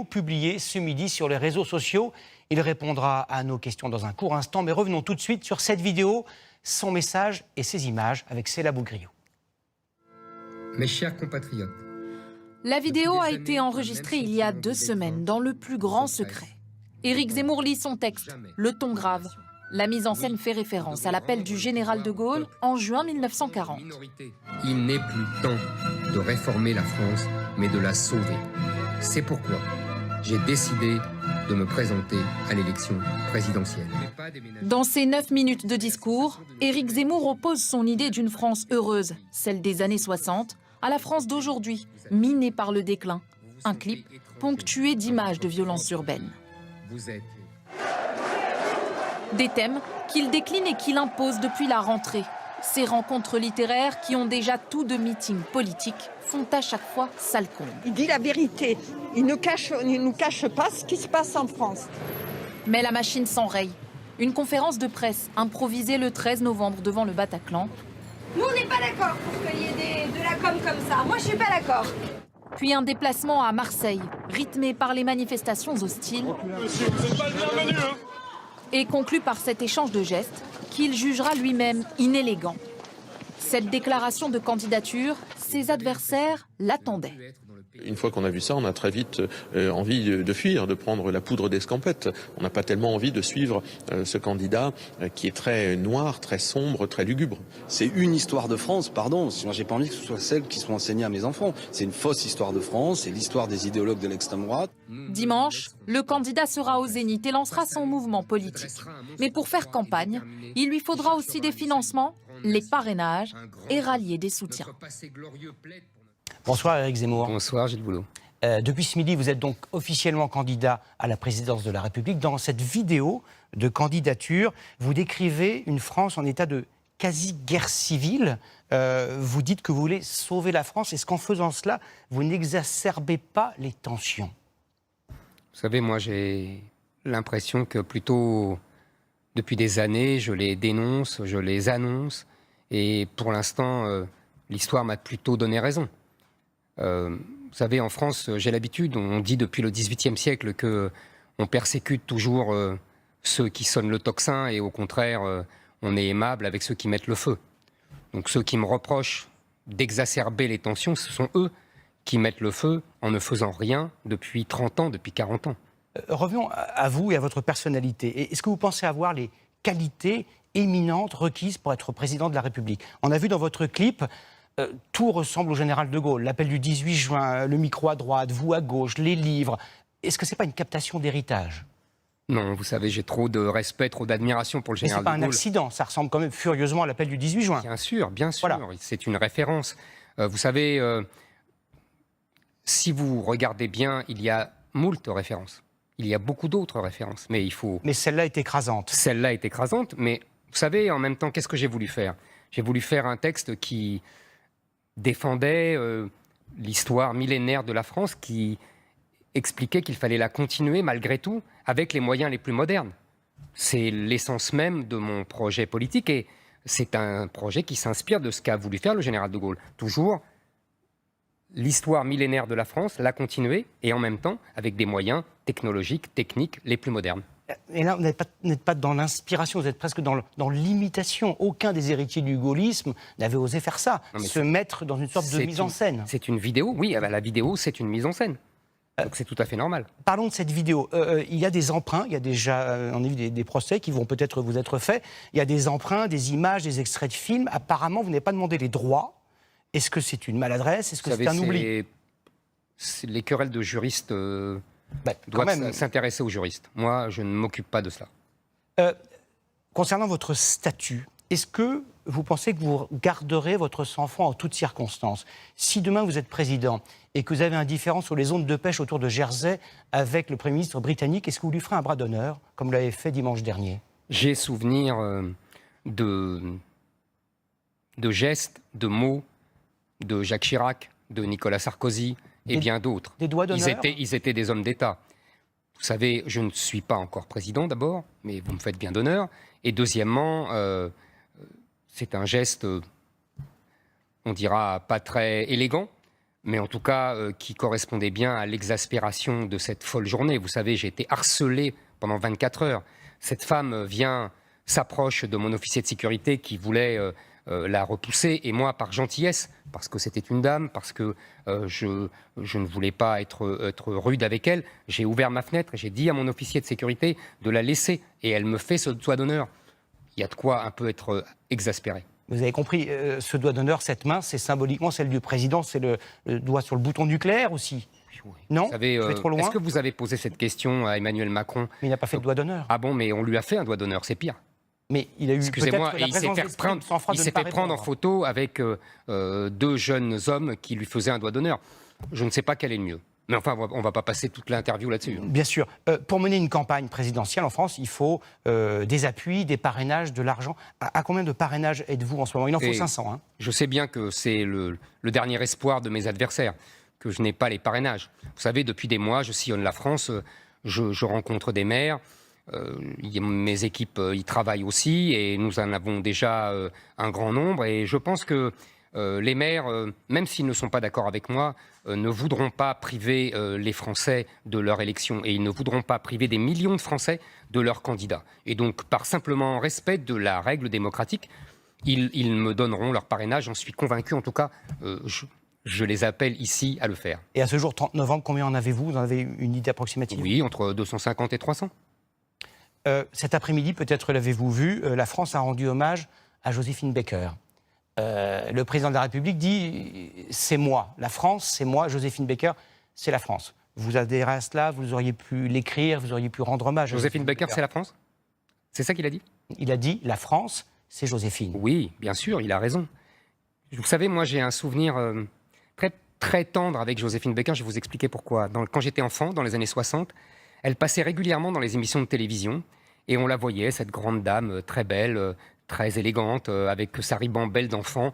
publiée ce midi sur les réseaux sociaux. Il répondra à nos questions dans un court instant, mais revenons tout de suite sur cette vidéo, son message et ses images avec Céla Bougriot. Mes chers compatriotes, la vidéo a été enregistrée il y a 2 semaines, dans le plus grand secret. Éric Zemmour lit son texte, le ton grave. La mise en scène fait référence à l'appel du général de Gaulle en juin 1940. Il n'est plus temps de réformer la France, mais de la sauver. C'est pourquoi j'ai décidé de me présenter à l'élection présidentielle. Dans ces 9 minutes de discours, Éric Zemmour oppose son idée d'une France heureuse, celle des années 60, à la France d'aujourd'hui, minée par le déclin. Un clip ponctué d'images de violences urbaines. Des thèmes qu'il décline et qu'il impose depuis la rentrée. Ces rencontres littéraires qui ont déjà tout de meetings politiques font à chaque fois sale comble. Il dit la vérité. Il ne nous cache pas ce qui se passe en France. Mais la machine s'enraye. Une conférence de presse improvisée le 13 novembre devant le Bataclan. Nous, on n'est pas d'accord pour qu'il y ait de la com comme ça. Moi, je suis pas d'accord. Puis un déplacement à Marseille, rythmé par les manifestations hostiles. Monsieur, vous n'êtes pas le bienvenu, hein. Et conclu par cet échange de gestes qu'il jugera lui-même inélégant. Cette déclaration de candidature, ses adversaires l'attendaient. Une fois qu'on a vu ça, on a très vite envie de fuir, de prendre la poudre d'escampette. On n'a pas tellement envie de suivre ce candidat qui est très noir, très sombre, très lugubre. C'est une histoire de France, pardon. Moi, j'ai pas envie que ce soit celle qui soit enseignée à mes enfants. C'est une fausse histoire de France, c'est l'histoire des idéologues de l'extrême droite. Dimanche, le candidat sera au Zénith et lancera son mouvement politique. Mais pour faire campagne, il lui faudra aussi des financements, les parrainages et rallier des soutiens. Bonsoir Éric Zemmour. Bonsoir Gilles Boulot. Depuis ce midi, vous êtes donc officiellement candidat à la présidence de la République. Dans cette vidéo de candidature, vous décrivez une France en état de quasi-guerre civile. Vous dites que vous voulez sauver la France. Est-ce qu'en faisant cela, vous n'exacerbez pas les tensions? Vous savez, moi j'ai l'impression que plutôt depuis des années, je les dénonce, je les annonce. Et pour l'instant, l'histoire m'a plutôt donné raison. Vous savez, en France, j'ai l'habitude, on dit depuis le XVIIIe siècle qu'on persécute toujours ceux qui sonnent le tocsin et au contraire, on est aimable avec ceux qui mettent le feu. Donc ceux qui me reprochent d'exacerber les tensions, ce sont eux qui mettent le feu en ne faisant rien depuis 30 ans, depuis 40 ans. Revenons à vous et à votre personnalité. Est-ce que vous pensez avoir les qualités éminentes requises pour être président de la République? On a vu dans votre clip... tout ressemble au général de Gaulle. L'appel du 18 juin, le micro à droite, vous à gauche, les livres. Est-ce que ce n'est pas une captation d'héritage? Non, vous savez, j'ai trop de respect, trop d'admiration pour le général de Gaulle. Mais ce n'est pas un accident, ça ressemble quand même furieusement à l'appel du 18 juin. Bien sûr, voilà. C'est une référence. Vous savez, si vous regardez bien, il y a moult références. Il y a beaucoup d'autres références, mais il faut... Mais celle-là est écrasante. Celle-là est écrasante, mais vous savez, en même temps, qu'est-ce que j'ai voulu faire? J'ai voulu faire un texte qui défendait l'histoire millénaire de la France, qui expliquait qu'il fallait la continuer malgré tout avec les moyens les plus modernes. C'est l'essence même de mon projet politique et c'est un projet qui s'inspire de ce qu'a voulu faire le général de Gaulle. Toujours l'histoire millénaire de la France, la continuer et en même temps avec des moyens technologiques, techniques les plus modernes. Et là, vous n'êtes pas dans l'inspiration, vous êtes presque dans l'imitation. Aucun des héritiers du gaullisme n'avait osé faire ça, se mettre dans une sorte de mise en scène. C'est une vidéo, oui, la vidéo, c'est une mise en scène. Donc c'est tout à fait normal. Parlons de cette vidéo. Il y a des emprunts, il y a déjà on a vu des procès qui vont peut-être vous être faits. Il y a des emprunts, des images, des extraits de films. Apparemment, vous n'avez pas demandé les droits. Est-ce que c'est une maladresse? Est-ce que c'est un oubli? Les querelles de juristes... doivent s'intéresser aux juristes. Moi, je ne m'occupe pas de cela. Concernant votre statut, est-ce que vous pensez que vous garderez votre sang-froid en toutes circonstances? Si demain vous êtes président et que vous avez un différend sur les zones de pêche autour de Jersey avec le Premier ministre britannique, est-ce que vous lui ferez un bras d'honneur, comme vous l'avez fait dimanche dernier? J'ai souvenir de gestes, de mots de Jacques Chirac, de Nicolas Sarkozy, et bien d'autres. Des doigts d'honneur? Ils étaient des hommes d'État. Vous savez, je ne suis pas encore président d'abord, mais vous me faites bien d'honneur. Et deuxièmement, c'est un geste, on dira, pas très élégant, mais en tout cas qui correspondait bien à l'exaspération de cette folle journée. Vous savez, j'ai été harcelé pendant 24 heures. Cette femme s'approche de mon officier de sécurité qui voulait la repousser, et moi, par gentillesse, parce que c'était une dame, parce que je ne voulais pas être rude avec elle, j'ai ouvert ma fenêtre et j'ai dit à mon officier de sécurité de la laisser, et elle me fait ce doigt d'honneur. Il y a de quoi un peu être exaspéré. Vous avez compris, ce doigt d'honneur, cette main, c'est symboliquement celle du président, c'est le doigt sur le bouton nucléaire aussi. Oui. Non, vous savez, je vais trop loin. est-ce que vous avez posé cette question à Emmanuel Macron? Mais il n'a pas fait de doigt d'honneur. Ah bon, mais on lui a fait un doigt d'honneur, c'est pire. Mais il a eu Excusez-moi, peut-être la il s'est présence fait d'esprit prendre, de sang-froid de ne pas prendre en répondre. photo avec 2 jeunes hommes qui lui faisaient un doigt d'honneur. Je ne sais pas quel est le mieux. Mais enfin, on ne va pas passer toute l'interview là-dessus. Bien sûr. Pour mener une campagne présidentielle en France, il faut des appuis, des parrainages, de l'argent. À combien de parrainages êtes-vous en ce moment? Il en faut 500. Hein. Je sais bien que c'est le dernier espoir de mes adversaires, que je n'ai pas les parrainages. Vous savez, depuis des mois, je sillonne la France, je rencontre des maires. Mes équipes y travaillent aussi, et nous en avons déjà un grand nombre. Et je pense que les maires, même s'ils ne sont pas d'accord avec moi, ne voudront pas priver les Français de leur élection, et ils ne voudront pas priver des millions de Français de leurs candidats. Et donc, par simplement respect de la règle démocratique, ils me donneront leur parrainage. J'en suis convaincu. En tout cas, je les appelle ici à le faire. Et à ce jour, 30 novembre, combien en avez-vous? Vous en avez une idée approximative? Oui, entre 250 et 300. Cet après-midi, peut-être l'avez-vous vu, la France a rendu hommage à Joséphine Baker. Le président de la République dit « c'est moi, la France, c'est moi, Joséphine Baker, c'est la France ». Vous adhérez à cela, vous auriez pu l'écrire, vous auriez pu rendre hommage à Joséphine Baker, c'est la France? C'est ça qu'il a dit? Il a dit « la France, c'est Joséphine ». Oui, bien sûr, il a raison. Vous savez, moi j'ai un souvenir très, très tendre avec Joséphine Baker, je vais vous expliquer pourquoi. Quand j'étais enfant, dans les années 60, elle passait régulièrement dans les émissions de télévision, et on la voyait, cette grande dame très belle, très élégante, avec sa ribambelle d'enfants,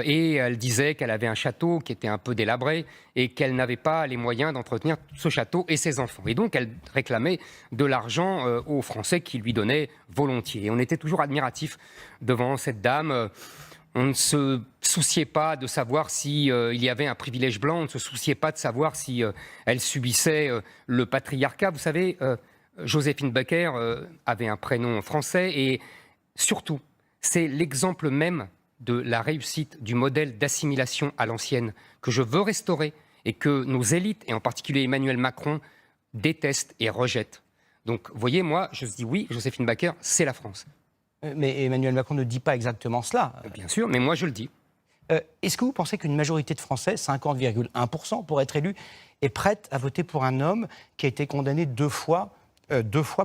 et elle disait qu'elle avait un château qui était un peu délabré et qu'elle n'avait pas les moyens d'entretenir ce château et ses enfants. Et donc elle réclamait de l'argent aux Français qui lui donnaient volontiers. Et on était toujours admiratifs devant cette dame. On ne se souciait pas de savoir si il y avait un privilège blanc, on ne se souciait pas de savoir si elle subissait le patriarcat. Vous savez, Joséphine Baker avait un prénom français, et surtout, c'est l'exemple même de la réussite du modèle d'assimilation à l'ancienne que je veux restaurer, et que nos élites, et en particulier Emmanuel Macron, détestent et rejettent. Donc, vous voyez, moi, je dis oui, Joséphine Baker, c'est la France. Mais Emmanuel Macron ne dit pas exactement cela. Bien sûr, mais moi je le dis. Est-ce que vous pensez qu'une majorité de Français, 50,1% pour être élu, est prête à voter pour un homme qui a été condamné deux fois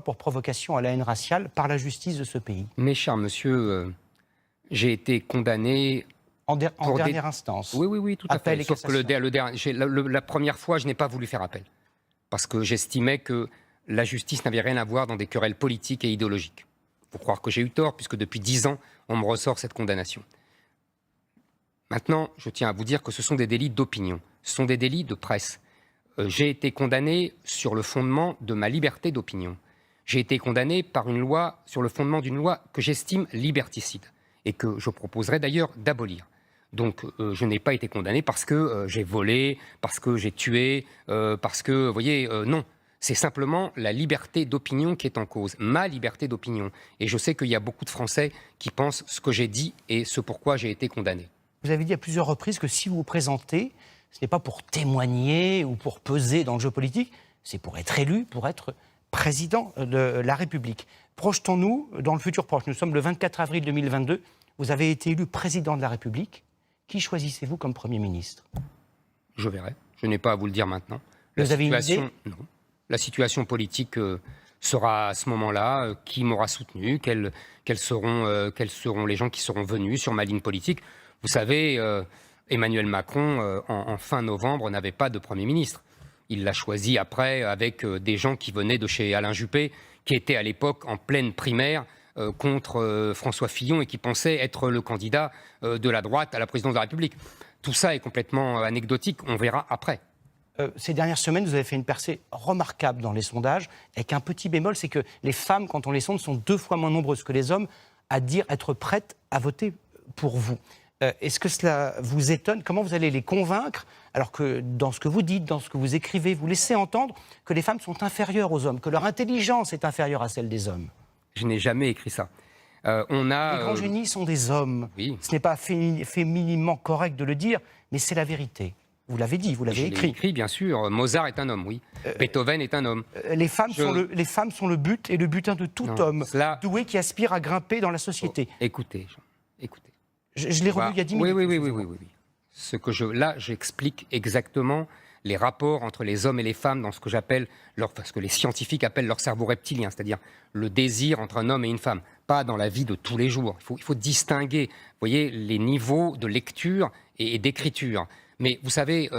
pour provocation à la haine raciale par la justice de ce pays? Mais cher monsieur, j'ai été condamné en dernière instance. Oui, tout à Appel fait. et Sauf que la première fois, je n'ai pas voulu faire appel. Parce que j'estimais que la justice n'avait rien à voir dans des querelles politiques et idéologiques. Il faut croire que j'ai eu tort, puisque depuis 10 ans, on me ressort cette condamnation. Maintenant, je tiens à vous dire que ce sont des délits d'opinion. Ce sont des délits de presse. J'ai été condamné sur le fondement de ma liberté d'opinion. J'ai été condamné par une loi, sur le fondement d'une loi que j'estime liberticide, et que je proposerai d'ailleurs d'abolir. Donc je n'ai pas été condamné parce que j'ai volé, parce que j'ai tué, parce que, vous voyez, non. C'est simplement la liberté d'opinion qui est en cause, ma liberté d'opinion. Et je sais qu'il y a beaucoup de Français qui pensent ce que j'ai dit et ce pourquoi j'ai été condamné. Vous avez dit à plusieurs reprises que si vous vous présentez, ce n'est pas pour témoigner ou pour peser dans le jeu politique, c'est pour être élu, pour être président de la République. Projetons-nous dans le futur proche. Nous sommes le 24 avril 2022. Vous avez été élu président de la République. Qui choisissez-vous comme Premier ministre? Je verrai. Je n'ai pas à vous le dire maintenant. Vous avez une idée? Non. La situation politique sera à ce moment-là, qui m'aura soutenu, quels seront les gens qui seront venus sur ma ligne politique. Vous savez, Emmanuel Macron, en fin novembre, n'avait pas de Premier ministre. Il l'a choisi après avec des gens qui venaient de chez Alain Juppé, qui était à l'époque en pleine primaire contre François Fillon et qui pensait être le candidat de la droite à la présidence de la République. Tout ça est complètement anecdotique, on verra après. Ces dernières semaines, vous avez fait une percée remarquable dans les sondages, avec un petit bémol, c'est que les femmes, quand on les sonde, sont 2 fois moins nombreuses que les hommes à dire être prêtes à voter pour vous. Est-ce que cela vous étonne? Comment vous allez les convaincre, alors que dans ce que vous dites, dans ce que vous écrivez, vous laissez entendre que les femmes sont inférieures aux hommes, que leur intelligence est inférieure à celle des hommes? Je n'ai jamais écrit ça. Les grands génies sont des hommes. Oui. Ce n'est pas féminiment correct de le dire, mais c'est la vérité. Vous l'avez dit, vous l'avez écrit. Écrit, bien sûr. Mozart est un homme, oui. Beethoven est un homme. Les femmes sont le but et le butin de tout homme doué qui aspire à grimper dans la société. Écoutez, écoutez. Je l'ai relu il y a 10 minutes. Oui. Ce que j'explique exactement les rapports entre les hommes et les femmes dans ce que j'appelle, ce que les scientifiques appellent leur cerveau reptilien, c'est-à-dire le désir entre un homme et une femme, pas dans la vie de tous les jours. Il faut distinguer, vous voyez, les niveaux de lecture et d'écriture. Mais vous savez,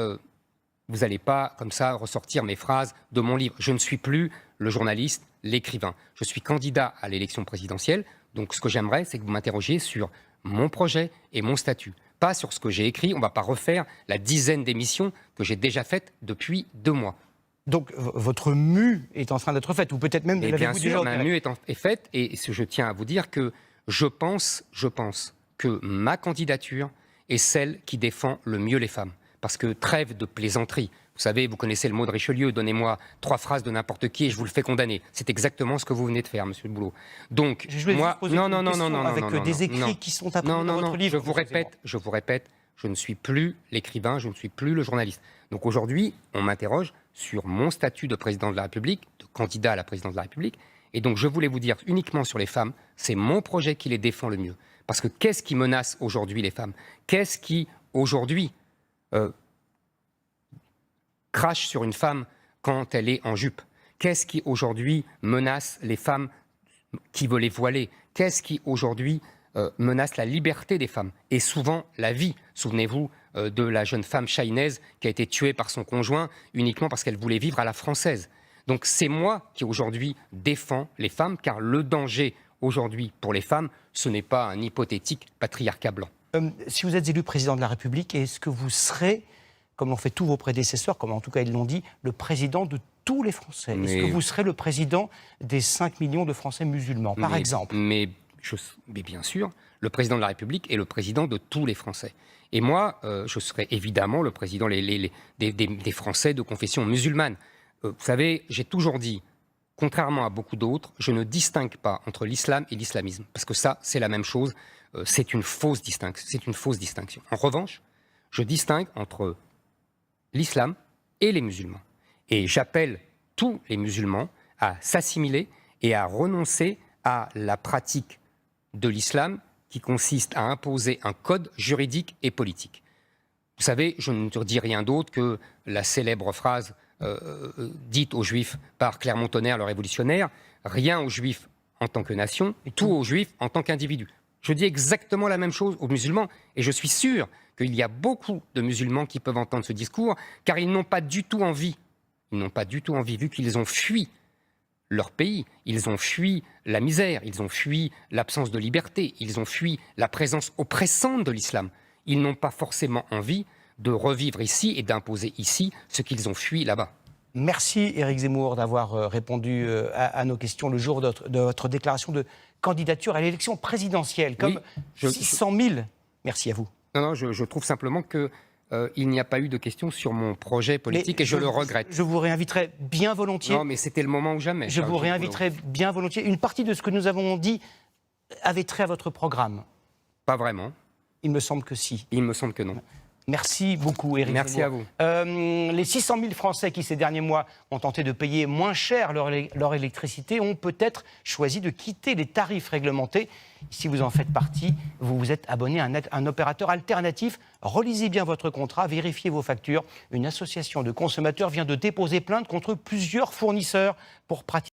vous n'allez pas comme ça ressortir mes phrases de mon livre. Je ne suis plus le journaliste, l'écrivain. Je suis candidat à l'élection présidentielle. Donc ce que j'aimerais, c'est que vous m'interrogiez sur mon projet et mon statut. Pas sur ce que j'ai écrit. On ne va pas refaire la dizaine d'émissions que j'ai déjà faites depuis 2 mois. Donc votre mue est en train d'être faite, ou peut-être même... Et bien sûr, ma mue est faite, et je tiens à vous dire que je pense que ma candidature est celle qui défend le mieux les femmes. Parce que trêve de plaisanterie. Vous savez, vous connaissez le mot de Richelieu, donnez-moi 3 phrases de n'importe qui et je vous le fais condamner. C'est exactement ce que vous venez de faire, monsieur Boulot. Donc, moi, avec des écrits qui sont appris dans votre livre. Je vous répète, je ne suis plus l'écrivain, je ne suis plus le journaliste. Donc aujourd'hui, on m'interroge sur mon statut de président de la République, de candidat à la présidence de la République. Et donc, je voulais vous dire uniquement sur les femmes, c'est mon projet qui les défend le mieux. Parce que qu'est-ce qui menace aujourd'hui les femmes? Qu'est-ce qui, aujourd'hui, crache sur une femme quand elle est en jupe? Qu'est-ce qui aujourd'hui menace les femmes qui veulent les voiler? Qu'est-ce qui aujourd'hui menace la liberté des femmes et souvent la vie? Souvenez-vous de la jeune femme chaïnaise qui a été tuée par son conjoint uniquement parce qu'elle voulait vivre à la française. Donc c'est moi qui aujourd'hui défends les femmes, car le danger aujourd'hui pour les femmes, ce n'est pas un hypothétique patriarcat blanc. Si vous êtes élu président de la République, est-ce que vous serez, comme l'ont fait tous vos prédécesseurs, comme en tout cas ils l'ont dit, le président de tous les Français? Est-ce que vous serez le président des 5 millions de Français musulmans, par exemple? Mais bien sûr, le président de la République est le président de tous les Français. Et moi, je serai évidemment le président des Français de confession musulmane. Vous savez, j'ai toujours dit, contrairement à beaucoup d'autres, je ne distingue pas entre l'islam et l'islamisme. Parce que ça, c'est la même chose. C'est une fausse distinction. En revanche, je distingue entre l'islam et les musulmans. Et j'appelle tous les musulmans à s'assimiler et à renoncer à la pratique de l'islam qui consiste à imposer un code juridique et politique. Vous savez, je ne te dis rien d'autre que la célèbre phrase dite aux Juifs par Clermont-Tonnerre, le révolutionnaire, « Rien aux Juifs en tant que nation, tout aux Juifs en tant qu'individu ». Je dis exactement la même chose aux musulmans, et je suis sûr qu'il y a beaucoup de musulmans qui peuvent entendre ce discours, car ils n'ont pas du tout envie, vu qu'ils ont fui leur pays, ils ont fui la misère, ils ont fui l'absence de liberté, ils ont fui la présence oppressante de l'islam. Ils n'ont pas forcément envie de revivre ici et d'imposer ici ce qu'ils ont fui là-bas. Merci Éric Zemmour d'avoir répondu à nos questions le jour de votre déclaration de candidature à l'élection présidentielle, comme 600 000. Merci à vous. Non, je trouve simplement que il n'y a pas eu de questions sur mon projet politique et je le regrette. Je vous réinviterai bien volontiers. Non, mais c'était le moment ou jamais. Je vous réinviterai bien volontiers. Une partie de ce que nous avons dit avait trait à votre programme. Pas vraiment. Il me semble que si. Il me semble que non. Merci beaucoup, Éric Merci Zemmour. à vous. Les 600 000 Français qui, ces derniers mois, ont tenté de payer moins cher leur électricité ont peut-être choisi de quitter les tarifs réglementés. Si vous en faites partie, vous vous êtes abonné à un opérateur alternatif. Relisez bien votre contrat, vérifiez vos factures. Une association de consommateurs vient de déposer plainte contre plusieurs fournisseurs pour pratiquer